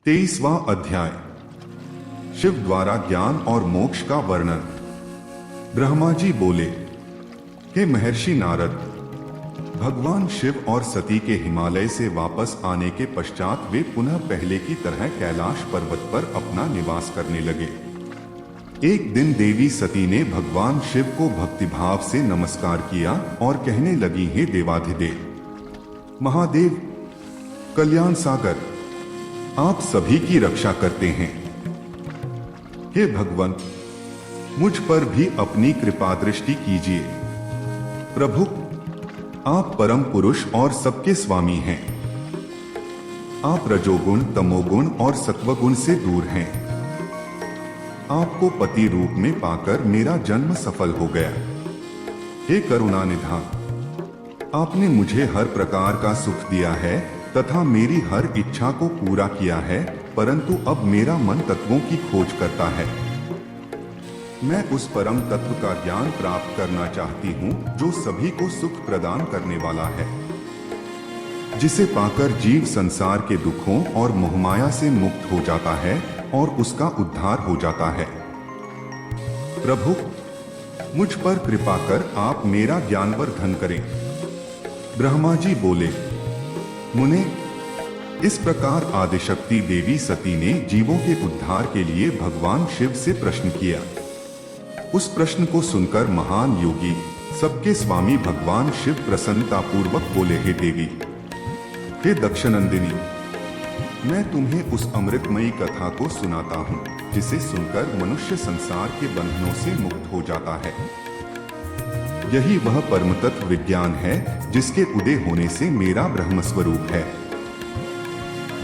23वां अध्याय। शिव द्वारा ज्ञान और मोक्ष का वर्णन। ब्रह्मा जी बोले, हे महर्षि नारद, भगवान शिव और सती के हिमालय से वापस आने के पश्चात वे पुनः पहले की तरह कैलाश पर्वत पर अपना निवास करने लगे। एक दिन देवी सती ने भगवान शिव को भक्तिभाव से नमस्कार किया और कहने लगी, हे देवाधिदेव महादेव, कल्याण सागर, आप सभी की रक्षा करते हैं। हे भगवंत, मुझ पर भी अपनी कृपा दृष्टि कीजिए। प्रभु, आप परम पुरुष और सबके स्वामी हैं। आप रजोगुण, तमोगुण और सत्वगुण से दूर हैं। आपको पति रूप में पाकर मेरा जन्म सफल हो गया। हे करुणानिधान, आपने मुझे हर प्रकार का सुख दिया है तथा मेरी हर इच्छा को पूरा किया है, परंतु अब मेरा मन तत्वों की खोज करता है। मैं उस परम तत्व का ज्ञान प्राप्त करना चाहती हूँ जो सभी को सुख प्रदान करने वाला है, जिसे पाकर जीव संसार के दुखों और मोहमाया से मुक्त हो जाता है और उसका उद्धार हो जाता है। प्रभु, मुझ पर कृपा कर आप मेरा ज्ञानवर्धन करें। ब्रह्मा जी बोले, मुने, इस प्रकार आदिशक्ति देवी सती ने जीवों के उद्धार के लिए भगवान शिव से प्रश्न किया। उस प्रश्न को सुनकर महान योगी, सबके स्वामी भगवान शिव प्रसन्नतापूर्वक बोले, हे देवी, हे दक्षनंदिनी, मैं तुम्हें उस अमृतमयी कथा को सुनाता हूँ जिसे सुनकर मनुष्य संसार के बंधनों से मुक्त हो जाता है। यही वह परम तत्व विज्ञान है जिसके उदय होने से मेरा ब्रह्म स्वरूप है।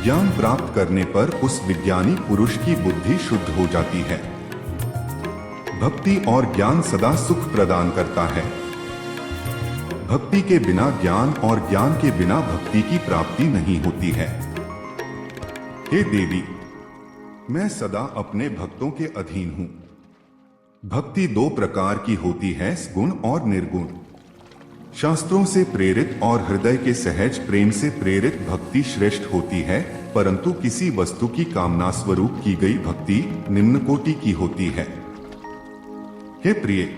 ज्ञान प्राप्त करने पर उस विज्ञानी पुरुष की बुद्धि शुद्ध हो जाती है। भक्ति और ज्ञान सदा सुख प्रदान करता है। भक्ति के बिना ज्ञान और ज्ञान के बिना भक्ति की प्राप्ति नहीं होती है। हे देवी, मैं सदा अपने भक्तों के अधीन हूं। भक्ति दो प्रकार की होती है, सगुण और निर्गुण। शास्त्रों से प्रेरित और हृदय के सहज प्रेम से प्रेरित भक्ति श्रेष्ठ होती है, परंतु किसी वस्तु की कामना स्वरूप की गई भक्ति निम्न कोटि की होती है। हे प्रिय,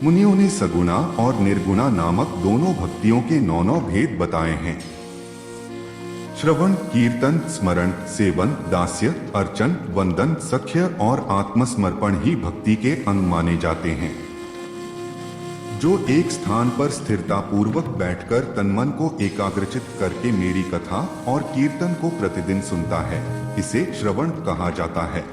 मुनियों ने सगुणा और निर्गुणा नामक दोनों भक्तियों के 9 भेद बताए हैं। श्रवण, कीर्तन, स्मरण, सेवन, दास्य, अर्चन, वंदन, सख्य और आत्मसमर्पण ही भक्ति के अंग माने जाते हैं। जो एक स्थान पर स्थिरता पूर्वक बैठकर तनमन को एकाग्रचित करके मेरी कथा और कीर्तन को प्रतिदिन सुनता है, इसे श्रवण कहा जाता है।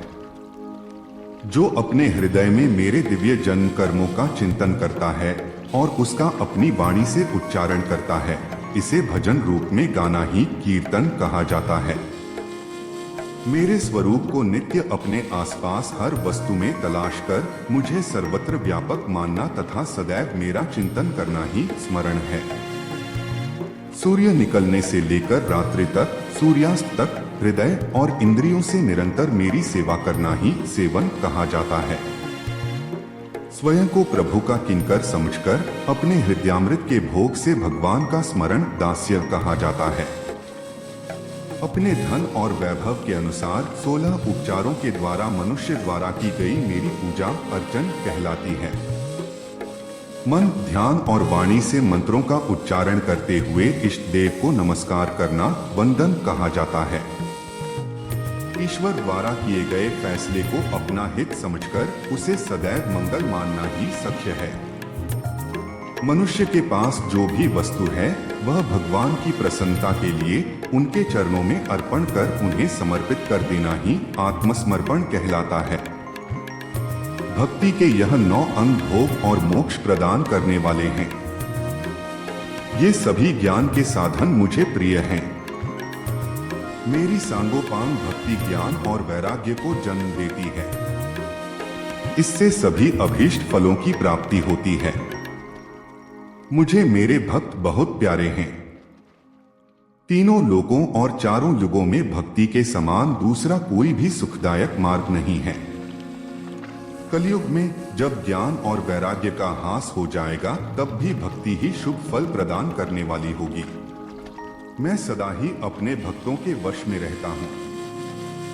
जो अपने हृदय में मेरे दिव्य जन्म कर्मों का चिंतन करता है और उसका अपनी वाणी से उच्चारण करता है, इसे भजन रूप में गाना ही कीर्तन कहा जाता है। मेरे स्वरूप को नित्य अपने आसपास हर वस्तु में तलाश कर मुझे सर्वत्र व्यापक मानना तथा सदैव मेरा चिंतन करना ही स्मरण है। सूर्य निकलने से लेकर रात्रि तक, सूर्यास्त तक हृदय और इंद्रियों से निरंतर मेरी सेवा करना ही सेवन कहा जाता है। स्वयं को प्रभु का किंकर समझकर अपने हृदयामृत के भोग से भगवान का स्मरण दास्य कहा जाता है। अपने धन और वैभव के अनुसार 16 उपचारों के द्वारा मनुष्य द्वारा की गई मेरी पूजा अर्चन कहलाती है। मन, ध्यान और वाणी से मंत्रों का उच्चारण करते हुए इष्ट देव को नमस्कार करना वंदन कहा जाता है। ईश्वर द्वारा किए गए फैसले को अपना हित समझकर उसे सदैव मंगल मानना ही सख्य है। मनुष्य के पास जो भी वस्तु है वह भगवान की प्रसन्नता के लिए उनके चरणों में अर्पण कर उन्हें समर्पित कर देना ही आत्मसमर्पण कहलाता है। भक्ति के यह 9 अंग भोग और मोक्ष प्रदान करने वाले हैं। ये सभी ज्ञान के साधन मुझे प्रिय हैं। मेरी सांगोपांग भक्ति ज्ञान और वैराग्य को जन्म देती है। इससे सभी अभीष्ट फलों की प्राप्ति होती है। मुझे मेरे भक्त बहुत प्यारे हैं। तीनों लोकों और चारों युगों में भक्ति के समान दूसरा कोई भी सुखदायक मार्ग नहीं है। कलयुग में जब ज्ञान और वैराग्य का ह्रास हो जाएगा, तब भी भक्ति ही शुभ फल प्रदान करने वाली होगी। मैं सदा ही अपने भक्तों के वश में रहता हूँ।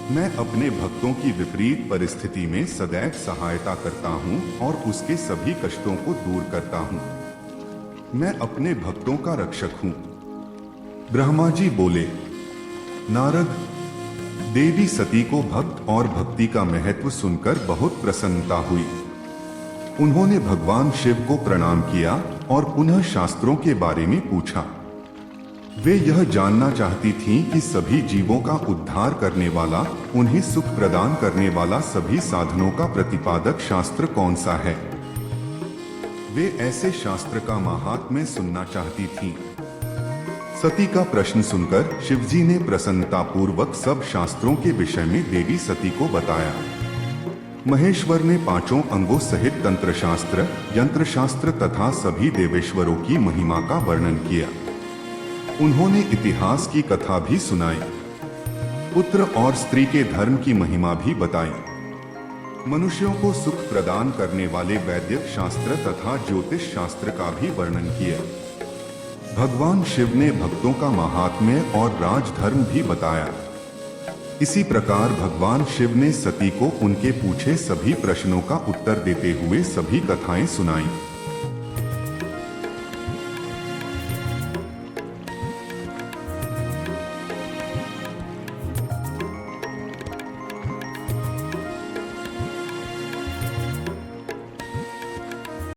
मैं अपने भक्तों की विपरीत परिस्थिति में सदैव सहायता करता हूँ और उसके सभी कष्टों को दूर करता हूँ। मैं अपने भक्तों का रक्षक हूँ। ब्रह्मा जी बोले, नारद, देवी सती को भक्त और भक्ति का महत्व सुनकर बहुत प्रसन्नता हुई। उन्होंने भगवान शिव को प्रणाम किया और पुनः शास्त्रों के बारे में पूछा। वे यह जानना चाहती थीं कि सभी जीवों का उद्धार करने वाला, उन्हें सुख प्रदान करने वाला सभी साधनों का प्रतिपादक शास्त्र कौन सा है। वे ऐसे शास्त्र का महात्म्य सुनना चाहती थीं। सती का प्रश्न सुनकर शिवजी ने प्रसन्नतापूर्वक सब शास्त्रों के विषय में देवी सती को बताया। महेश्वर ने 5 अंगों सहित तंत्र शास्त्र, यंत्र शास्त्र तथा सभी देवेश्वरों की महिमा का वर्णन किया। उन्होंने इतिहास की कथा भी सुनाई, पुत्र और स्त्री के धर्म की महिमा भी बताई। मनुष्यों को सुख प्रदान करने वाले वैदिक शास्त्र तथा ज्योतिष शास्त्र का भी वर्णन किया। भगवान शिव ने भक्तों का महात्म्य और राजधर्म भी बताया। इसी प्रकार भगवान शिव ने सती को उनके पूछे सभी प्रश्नों का उत्तर देते हुए सभी कथाएं सुनाई।